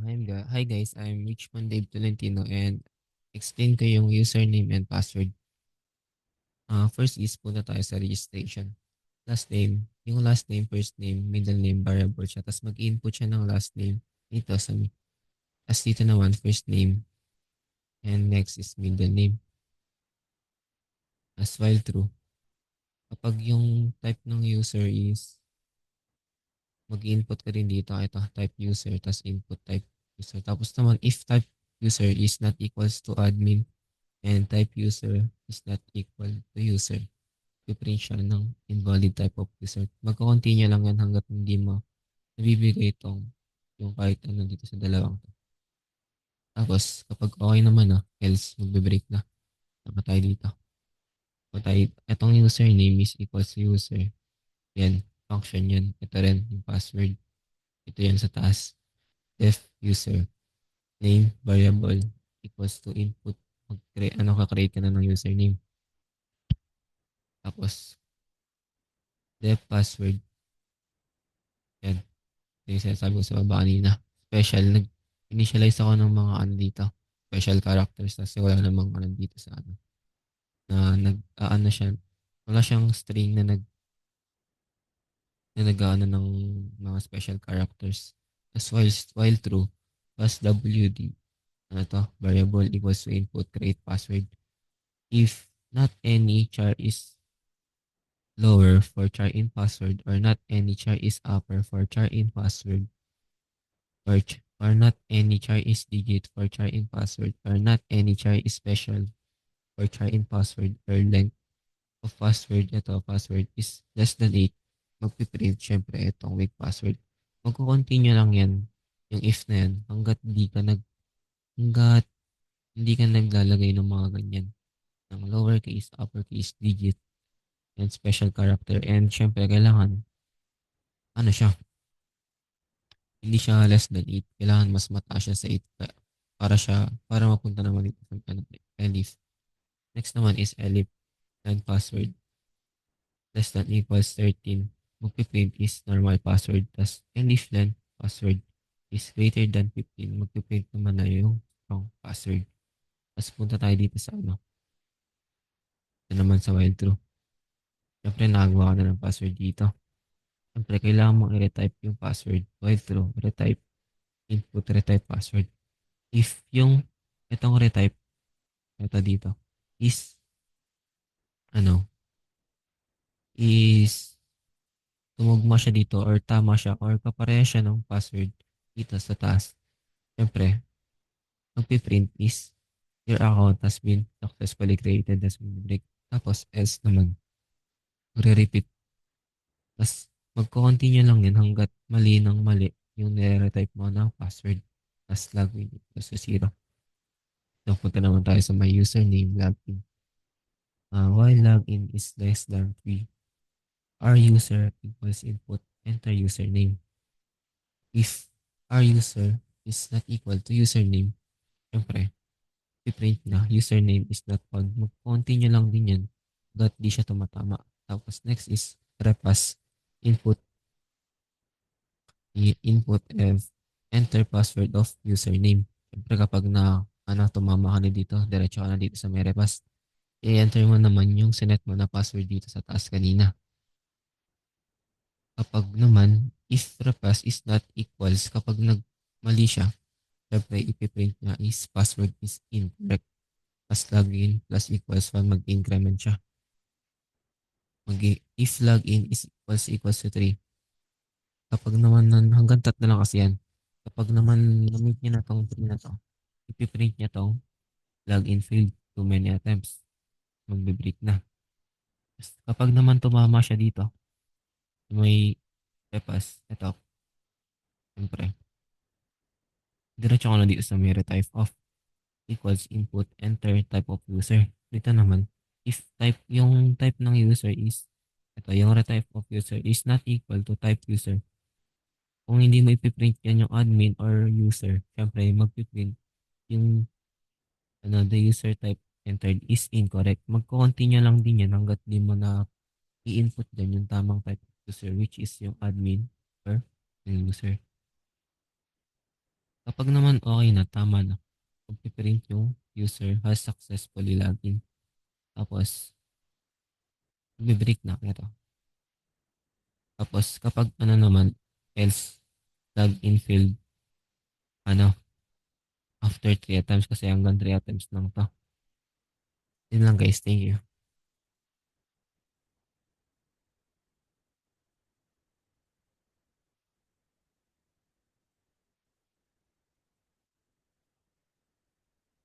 Hi guys, I'm Richmond Dave Tolentino and explain ko yung username and password. First is punta tayo sa registration. Last name, yung last name, first name, middle name, variable siya. Tapos mag-input siya ng last name dito sa me. Tapos dito naman, first name and next is middle name. As while true. Kapag yung type ng user is mag-input ka rin dito. Ito, type user, tapos input type user. Tapos naman, if type user is not equals to admin, and type user is not equal to user. Piprint siya ng invalid type of user. Magka-continue lang yan hanggat hindi mo nabibigay itong yung kahit ano dito sa dalawang to. Tapos, kapag okay naman na, else magbe-break na. Tama tayo dito. Itong username is equals to user. Yan, function yan. Ito rin, yung password. Ito yan sa taas. Def user. Name, variable, equals to input. Ka-create ka na ng username. Tapos, def password. Yan. Yung sinasabi ko sa baba kanina. Special. Nag-initialize ako ng mga ano dito. Special characters. Kasi wala namang ano dito sa ano. Na ano siya. Wala siyang string na nag-ano ng mga special characters. As while true. Plus WD. Ano to? Variable equals to input. Create password. If not any char is lower for char in password or not any char is upper for char in password or not any char is digit for char in password or not any char is special for char in password or length of password. Ito password is less than 8. Magpiprint syempre itong weak password. Magko-continue lang yan yung if na yan hanggat hindi ka naglalagay ng mga ganyan ng lowercase, uppercase, digit, and special character. And syempre kailangan ano siya, hindi siya less than 8. Kailangan mas mataas siya sa 8 para mapunta naman dito sa ano, elif. Next naman is elif and password less than equals 13. Magpiprint is normal password. Tas elif len password is greater than 15. Magpiprint naman na yung wrong password. Tapos punta tayo dito sa ano. Ito naman sa while true. Siyempre nagawa ka na ng password dito. Siyempre kailangan mong i-retype yung password. While true, retype, input, retype password. If yung itong retype, ito dito, is ano, is tumugma siya dito or tama siya or kapareha siya ng password dito sa taas. Siyempre, magpiprint is your account has been successfully created as been break. Tapos else naman, magre-repeat. Tapos magko-continue lang yan hanggat mali ng mali yung nire-retype mo ng password. Tapos login ito sa 0. So, punta naman tayo sa my username login. While login is less than 3, our user equals input, enter username. If our user is not equal to username, syempre, piprint na username is not found. Mag-continue lang din yan hanggat di siya tumatama. Tapos next is repass input input and enter password of username. Syempre kapag tumama ka na dito, diretso ka na dito sa may repass, i-enter mo naman yung sinet mo na password dito sa taas kanina. Kapag naman, if repass is not equals, kapag nagmali siya, syempre ipiprint niya is password is incorrect. Plus login plus equals 1, mag-increment siya. If login is equals to 3, kapag naman hanggang 3 lang kasi yan. Kapag naman na-meet niya na tong 3 na to, ipiprint niya tong login failed too many attempts. Magbe-break na. Kapag naman tumama siya dito, may repass, ito, siyempre, diretso ko na dito sa may retype of equals input, enter type of user. Dito naman, if yung type ng user is, ito, yung retype of user is not equal to type user. Kung hindi mo ipiprint yan yung admin or user, syempre magpiprint yung the user type entered is incorrect. Magko-continue lang din yan hanggat di mo na i-input din yung tamang type of user which is yung admin or yung user. Kapag naman okay na, tama na, magpiprint yung user has successfully logged in. Tapos, magbe-break na ito. Tapos, kapag ano naman, else login field, ano, after 3 attempts kasi hanggang 3 attempts lang to. Yun lang guys, thank you.